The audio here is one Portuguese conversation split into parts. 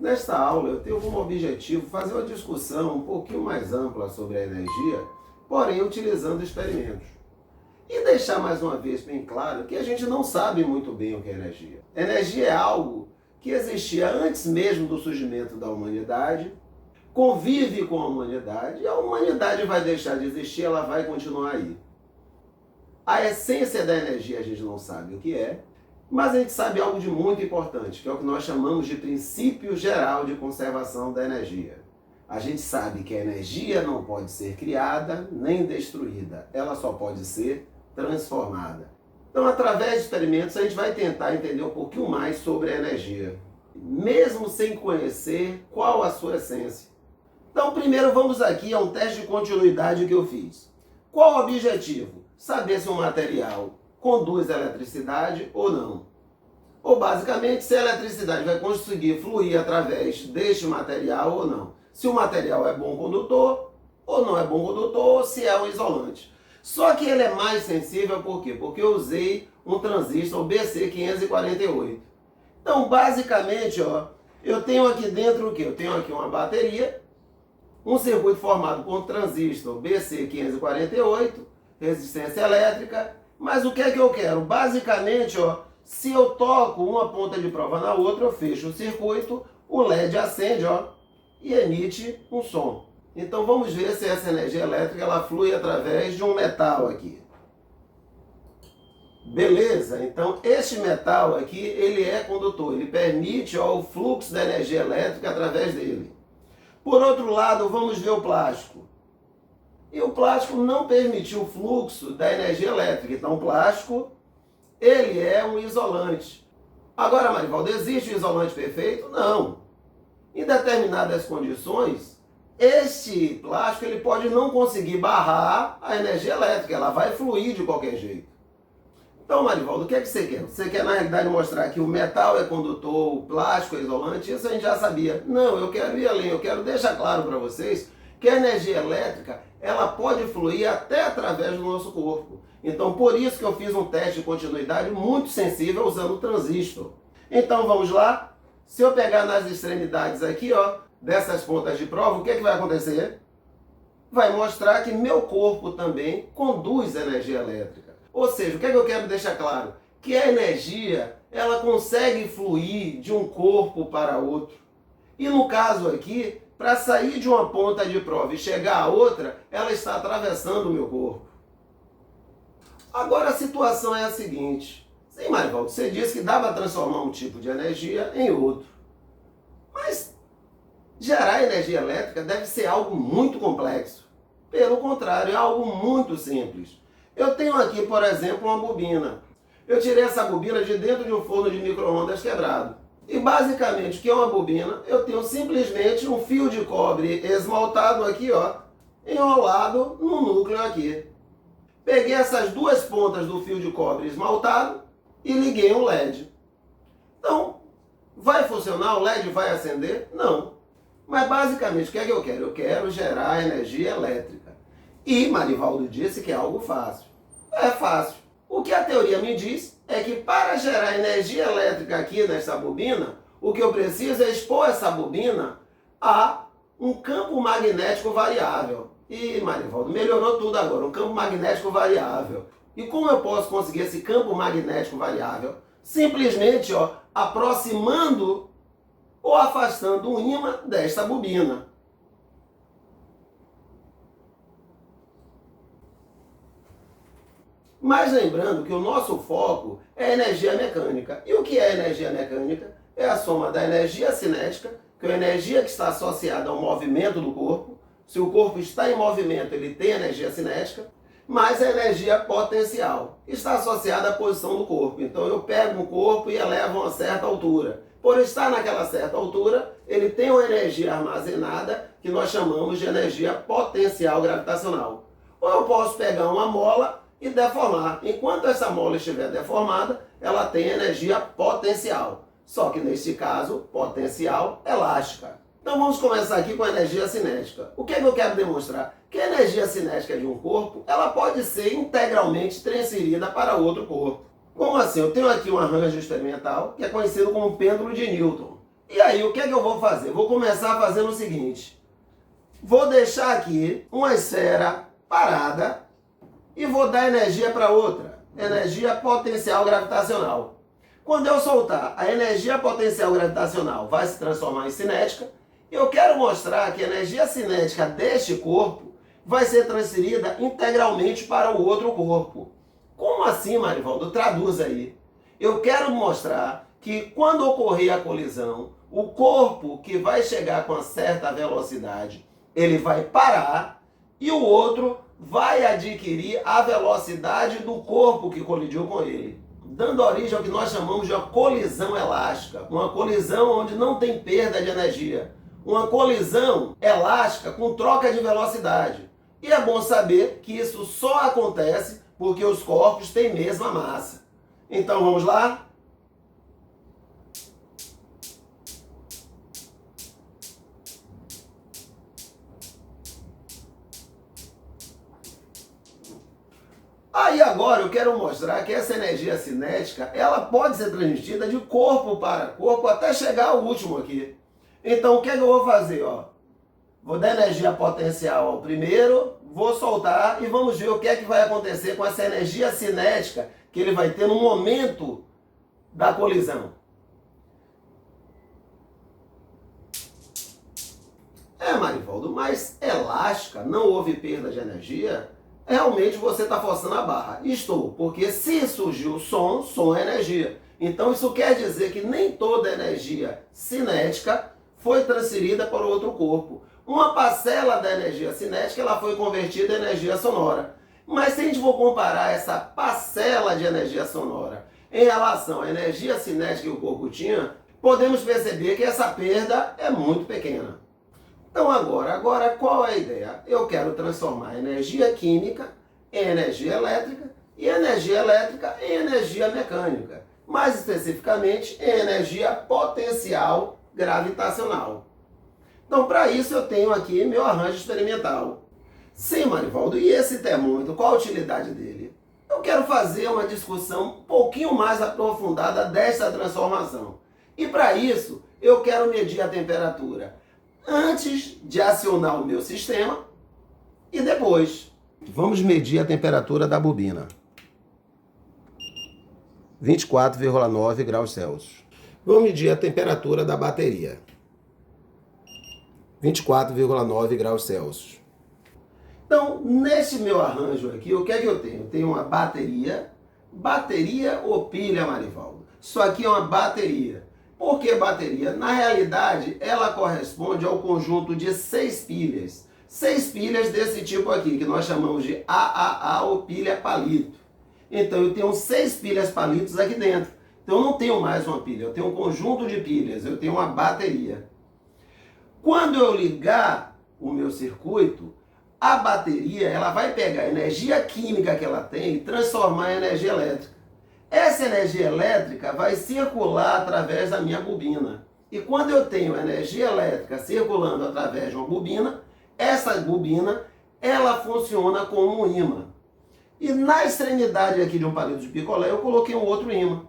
Nesta aula eu tenho como objetivo fazer uma discussão um pouquinho mais ampla sobre a energia, porém utilizando experimentos. E deixar mais uma vez bem claro que a gente não sabe muito bem o que é energia. Energia é algo que existia antes mesmo do surgimento da humanidade, convive com a humanidade e a humanidade vai deixar de existir, ela vai continuar aí. A essência da energia a gente não sabe o que é, mas a gente sabe algo de muito importante, que é o que nós chamamos de princípio geral de conservação da energia. A gente sabe que a energia não pode ser criada nem destruída, ela só pode ser transformada. Então, através de experimentos, a gente vai tentar entender um pouquinho mais sobre a energia, mesmo sem conhecer qual a sua essência. Então, primeiro vamos aqui a um teste de continuidade que eu fiz. Qual o objetivo? Saber se um material conduz eletricidade ou não. Ou basicamente, se a eletricidade vai conseguir fluir através deste material ou não. Se o material é bom condutor ou não é bom condutor, ou se é um isolante. Só que ele é mais sensível por quê? Porque eu usei um transistor BC548. Então, basicamente, eu tenho aqui dentro o quê? Eu tenho aqui uma bateria, um circuito formado por transistor BC548, resistência elétrica, mas o que é que eu quero? Basicamente, se eu toco uma ponta de prova na outra, eu fecho o circuito, o LED acende, e emite um som. Então vamos ver se essa energia elétrica ela flui através de um metal aqui. Beleza? Então este metal aqui, ele é condutor, ele permite o fluxo da energia elétrica através dele. Por outro lado, vamos ver o plástico. E o plástico não permitiu o fluxo da energia elétrica. Então o plástico, ele é um isolante. Agora, Marivaldo, existe um isolante perfeito? Não. Em determinadas condições, este plástico ele pode não conseguir barrar a energia elétrica, ela vai fluir de qualquer jeito. Então, Marivaldo, o que é que você quer? Você quer, na realidade, mostrar que o metal é condutor, o plástico é isolante? Isso a gente já sabia. Não, eu quero ir além, eu quero deixar claro para vocês que a energia elétrica, ela pode fluir até através do nosso corpo. Então, por isso que eu fiz um teste de continuidade muito sensível usando o transistor. Então, vamos lá? Se eu pegar nas extremidades aqui, dessas pontas de prova, o que é que vai acontecer? Vai mostrar que meu corpo também conduz energia elétrica. Ou seja, o que é que eu quero deixar claro? Que a energia, ela consegue fluir de um corpo para outro. E no caso aqui, para sair de uma ponta de prova e chegar a outra, ela está atravessando o meu corpo. Agora a situação é a seguinte. Sim, Marivaldo, você disse que dá para transformar um tipo de energia em outro. Mas gerar energia elétrica deve ser algo muito complexo. Pelo contrário, é algo muito simples. Eu tenho aqui, por exemplo, uma bobina. Eu tirei essa bobina de dentro de um forno de micro-ondas quebrado. E basicamente, o que é uma bobina? Eu tenho simplesmente um fio de cobre esmaltado aqui, enrolado no núcleo aqui. Peguei essas duas pontas do fio de cobre esmaltado e liguei um LED. Então, vai funcionar? O LED vai acender? Não. Mas basicamente, o que é que eu quero? Eu quero gerar energia elétrica. E Marivaldo disse que é algo fácil. É fácil. O que a teoria me diz é que para gerar energia elétrica aqui nessa bobina, o que eu preciso é expor essa bobina a um campo magnético variável. E Marivaldo, melhorou tudo agora, um campo magnético variável. E como eu posso conseguir esse campo magnético variável? Simplesmente aproximando ou afastando o ímã desta bobina. Mas lembrando que o nosso foco é energia mecânica. E o que é energia mecânica? É a soma da energia cinética, que é a energia que está associada ao movimento do corpo. Se o corpo está em movimento, ele tem energia cinética, mas a energia potencial está associada à posição do corpo. Então eu pego um corpo e elevo a uma certa altura. Por estar naquela certa altura, ele tem uma energia armazenada que nós chamamos de energia potencial gravitacional. Ou eu posso pegar uma mola e deformar. Enquanto essa mola estiver deformada, ela tem energia potencial. Só que neste caso, potencial elástica. Então vamos começar aqui com a energia cinética. O que é que eu quero demonstrar? Que a energia cinética de um corpo, ela pode ser integralmente transferida para outro corpo. Como assim? Eu tenho aqui um arranjo experimental que é conhecido como pêndulo de Newton. E aí, o que é que eu vou fazer? Vou começar fazendo o seguinte. Vou deixar aqui uma esfera parada e vou dar energia para outra. Energia potencial gravitacional. Quando eu soltar, a energia potencial gravitacional vai se transformar em cinética. Eu quero mostrar que a energia cinética deste corpo vai ser transferida integralmente para o outro corpo. Como assim, Marivaldo? Traduz aí. Eu quero mostrar que quando ocorrer a colisão, o corpo que vai chegar com uma certa velocidade, ele vai parar e o outro vai adquirir a velocidade do corpo que colidiu com ele, dando origem ao que nós chamamos de uma colisão elástica, uma colisão onde não tem perda de energia, uma colisão elástica com troca de velocidade. E é bom saber que isso só acontece porque os corpos têm mesma massa. Então vamos lá? Aí agora eu quero mostrar que essa energia cinética, ela pode ser transmitida de corpo para corpo até chegar ao último aqui. Então o que é que eu vou fazer? Vou dar energia potencial ao primeiro, vou soltar e vamos ver o que é que vai acontecer com essa energia cinética que ele vai ter no momento da colisão. Marivaldo, mas elástica, não houve perda de energia? Realmente você está forçando a barra. Estou, porque se surgiu som, som é energia. Então isso quer dizer que nem toda energia cinética foi transferida para o outro corpo. Uma parcela da energia cinética ela foi convertida em energia sonora. Mas se a gente for comparar essa parcela de energia sonora em relação à energia cinética que o corpo tinha, podemos perceber que essa perda é muito pequena. Então agora qual é a ideia? Eu quero transformar a energia química em energia elétrica e a energia elétrica em energia mecânica. Mais especificamente, em energia potencial gravitacional. Então, para isso, eu tenho aqui meu arranjo experimental. Sim, Marivaldo, e esse termômetro, qual a utilidade dele? Eu quero fazer uma discussão um pouquinho mais aprofundada dessa transformação. E para isso, eu quero medir a temperatura antes de acionar o meu sistema e depois. Vamos medir a temperatura da bobina. 24,9 graus Celsius. Vamos medir a temperatura da bateria. 24,9 graus Celsius. Então, neste meu arranjo aqui, o que é que eu tenho? Eu tenho uma bateria. Bateria ou pilha, Marivaldo? Isso aqui é uma bateria. Por que bateria? Na realidade, ela corresponde ao conjunto de 6 pilhas. 6 pilhas desse tipo aqui, que nós chamamos de AAA ou pilha palito. Então, eu tenho 6 pilhas palitos aqui dentro. Então, eu não tenho mais uma pilha, eu tenho um conjunto de pilhas, eu tenho uma bateria. Quando eu ligar o meu circuito, a bateria ela vai pegar a energia química que ela tem e transformar em energia elétrica. Essa energia elétrica vai circular através da minha bobina. E quando eu tenho energia elétrica circulando através de uma bobina, essa bobina ela funciona como um ímã. E na extremidade aqui de um palito de picolé eu coloquei um outro ímã.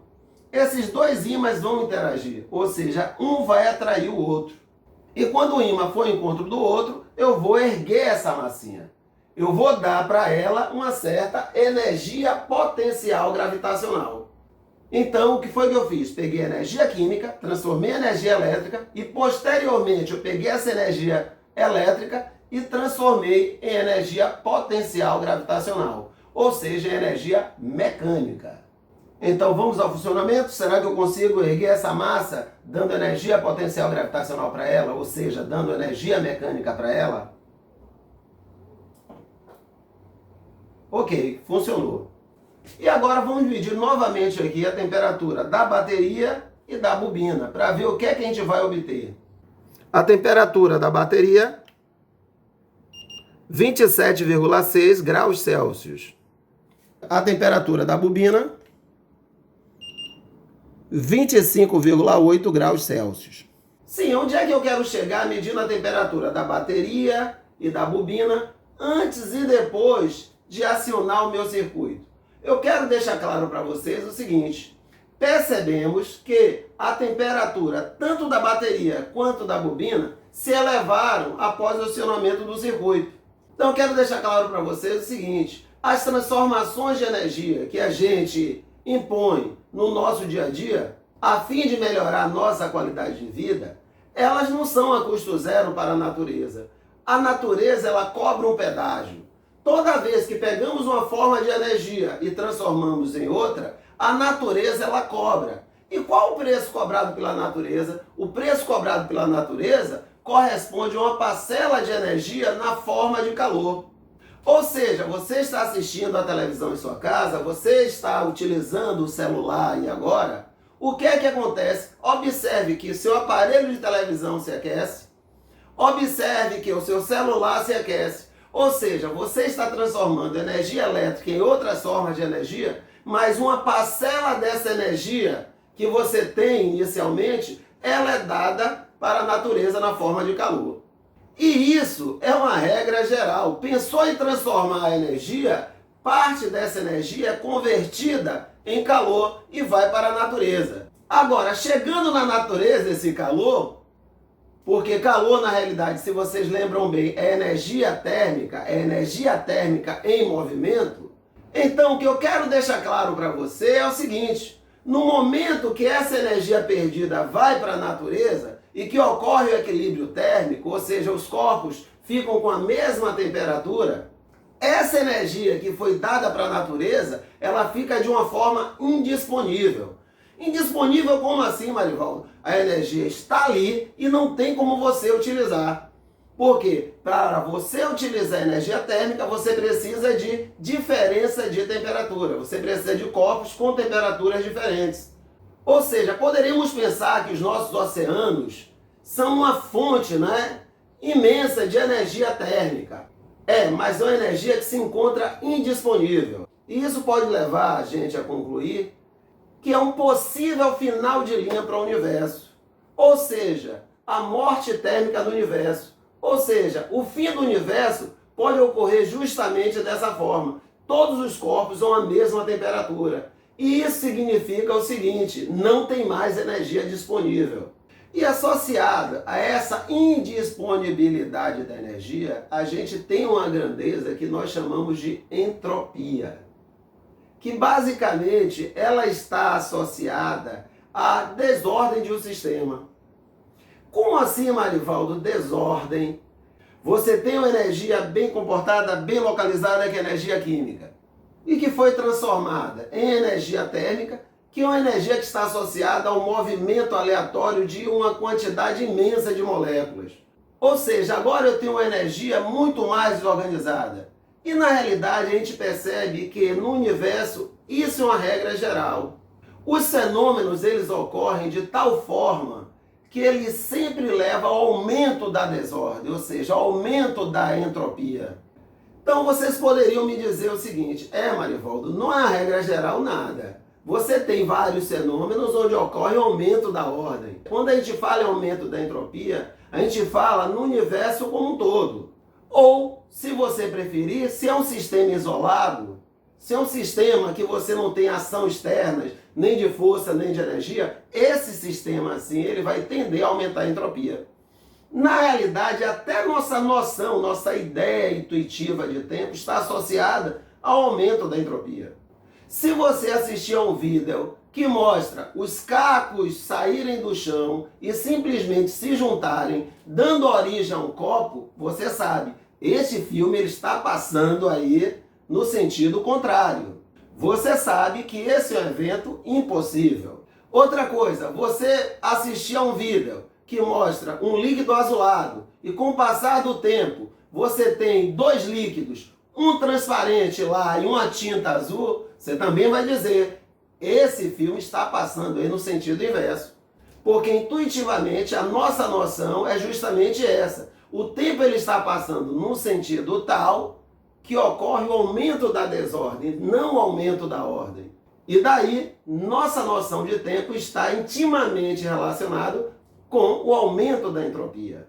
Esses dois ímãs vão interagir, ou seja, um vai atrair o outro. E quando o ímã for ao encontro do outro, eu vou erguer essa massinha. Eu vou dar para ela uma certa energia potencial gravitacional. Então, o que foi que eu fiz? Peguei energia química, transformei em energia elétrica e, posteriormente, eu peguei essa energia elétrica e transformei em energia potencial gravitacional, ou seja, energia mecânica. Então, vamos ao funcionamento? Será que eu consigo erguer essa massa dando energia potencial gravitacional para ela, ou seja, dando energia mecânica para ela? Ok, funcionou. E agora vamos medir novamente aqui a temperatura da bateria e da bobina, para ver o que é que a gente vai obter. A temperatura da bateria, 27,6 graus Celsius. A temperatura da bobina, 25,8 graus Celsius. Sim, onde é que eu quero chegar medindo a temperatura da bateria e da bobina antes e depois de acionar o meu circuito? Eu quero deixar claro para vocês o seguinte: percebemos que a temperatura tanto da bateria quanto da bobina se elevaram após o acionamento do circuito. Então, quero deixar claro para vocês o seguinte: as transformações de energia que a gente impõe no nosso dia a dia, a fim de melhorar a nossa qualidade de vida, elas não são a custo zero para a natureza. A natureza, ela cobra um pedágio. Toda vez que pegamos uma forma de energia e transformamos em outra, a natureza, ela cobra. E qual o preço cobrado pela natureza? O preço cobrado pela natureza corresponde a uma parcela de energia na forma de calor. Ou seja, você está assistindo a televisão em sua casa, você está utilizando o celular e agora, o que é que acontece? Observe que seu aparelho de televisão se aquece, observe que o seu celular se aquece. Ou seja, você está transformando energia elétrica em outras formas de energia, mas uma parcela dessa energia que você tem inicialmente, ela é dada para a natureza na forma de calor. E isso é uma regra geral. Pensou em transformar a energia, parte dessa energia é convertida em calor e vai para a natureza. Agora, chegando na natureza esse calor, porque calor na realidade, se vocês lembram bem, é energia térmica em movimento. Então, o que eu quero deixar claro para você é o seguinte: no momento que essa energia perdida vai para a natureza e que ocorre o equilíbrio térmico, ou seja, os corpos ficam com a mesma temperatura, essa energia que foi dada para a natureza, ela fica de uma forma indisponível. Indisponível como assim, Marivaldo? A energia está ali e não tem como você utilizar. Porque para você utilizar a energia térmica, você precisa de diferença de temperatura. Você precisa de corpos com temperaturas diferentes. Ou seja, poderíamos pensar que os nossos oceanos são uma fonte, imensa de energia térmica. Mas é uma energia que se encontra indisponível. E isso pode levar a gente a concluir que é um possível final de linha para o universo. Ou seja, a morte térmica do universo. Ou seja, o fim do universo pode ocorrer justamente dessa forma. Todos os corpos são a mesma temperatura. E isso significa o seguinte: não tem mais energia disponível. E associada a essa indisponibilidade da energia, a gente tem uma grandeza que nós chamamos de entropia, que basicamente ela está associada à desordem de um sistema. Como assim, Marivaldo, desordem? Você tem uma energia bem comportada, bem localizada, que é a energia química, e que foi transformada em energia térmica, que é uma energia que está associada ao movimento aleatório de uma quantidade imensa de moléculas. Ou seja, agora eu tenho uma energia muito mais desorganizada. E na realidade a gente percebe que no universo isso é uma regra geral. Os fenômenos, eles ocorrem de tal forma que ele sempre leva ao aumento da desordem, ou seja, ao aumento da entropia. Então vocês poderiam me dizer o seguinte: Marivaldo, não é a regra geral nada. Você tem vários fenômenos onde ocorre o aumento da ordem. Quando a gente fala em aumento da entropia, a gente fala no universo como um todo. Ou, se você preferir, se é um sistema isolado, se é um sistema que você não tem ação externa, nem de força, nem de energia, esse sistema assim, ele vai tender a aumentar a entropia. Na realidade, até nossa noção, nossa ideia intuitiva de tempo está associada ao aumento da entropia. Se você assistir a um vídeo que mostra os cacos saírem do chão e simplesmente se juntarem, dando origem a um copo, você sabe, esse filme ele está passando aí no sentido contrário. Você sabe que esse é um evento impossível. Outra coisa, você assistir a um vídeo que mostra um líquido azulado e com o passar do tempo você tem dois líquidos, um transparente lá e uma tinta azul, você também vai dizer, esse filme está passando aí no sentido inverso. Porque intuitivamente a nossa noção é justamente essa. O tempo ele está passando num sentido tal que ocorre o aumento da desordem, não o aumento da ordem. E daí, nossa noção de tempo está intimamente relacionado com o aumento da entropia.